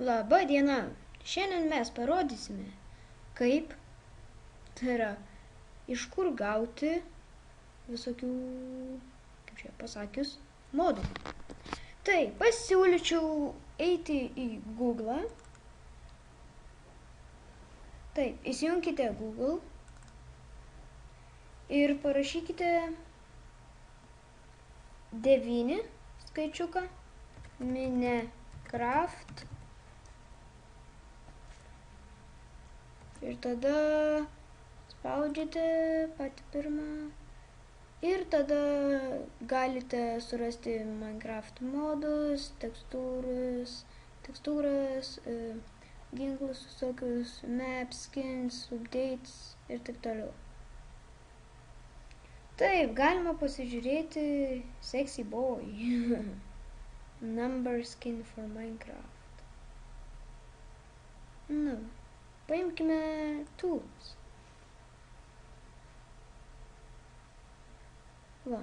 Labą dieną. Šiandien mes parodysime, kaip, tai yra, iš kur gauti visokių, kaip čia pasakius, modų. Tai pasiūlyčiau eiti į Google. Taip, įsijunkite Google ir parašykite 9 skaičiuką Minecraft. Ir tada spaudžiate patį pirmą. Ir tada galite surasti Minecraft modus, tekstūras, ginklus visokius, maps, skins, updates ir taip toliau. Taip, galima pasižiūrėti Sexy Boy. Number skin for Minecraft. Nu, paimkime tools. Va.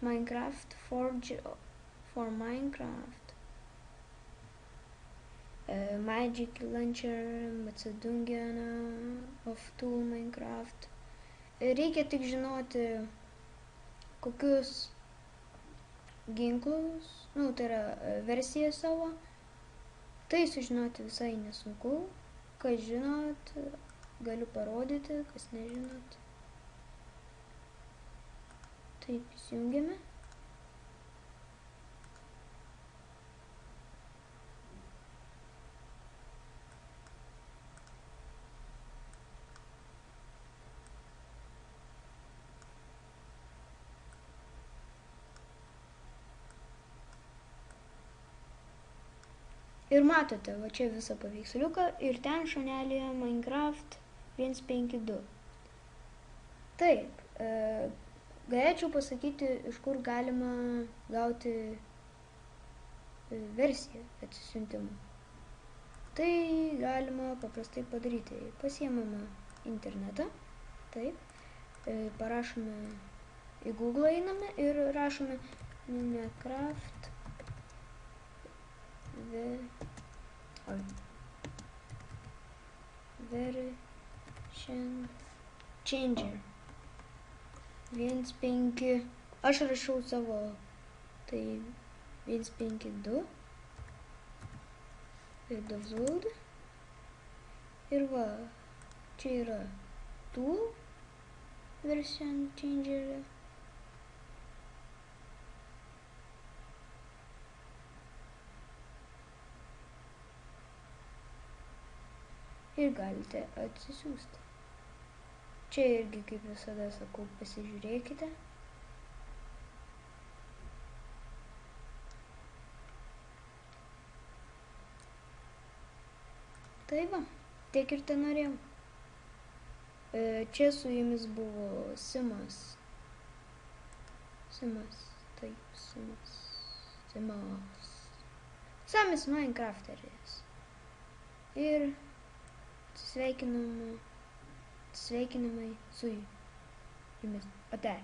Minecraft Forge for Minecraft. Magic Launcher, Macedoniana of Tool Minecraft. Reikia tik žinoti, kokius ginklus, tai yra versiją savo. Tai sužinoti visai nesunku. Kas žinot, galiu parodyti, kas nežinot. Taip, įsijungiame. Ir matote, va čia visą paveiksliuką ir ten šonelėje Minecraft 1.5.2. Taip, galėčiau pasakyti, iš kur galima gauti versiją atsisiuntimo. Tai galima paprastai padaryti. Pasiemame internetą, taip, parašome į Google einame ir rašome Minecraft version changer 1.5. Aš rašau savo, tai 1.5.2 ir download. Ir va, čia yra tool version changer. Ir galite atsisiųsti. Čia irgi, kaip visada sakau, pasižiūrėkite. Tai va, tiek ir ten norėjau. Čia su jumis buvo Simas. Samis Minecrafteris. Ir sveikinimai su jumis. Ate.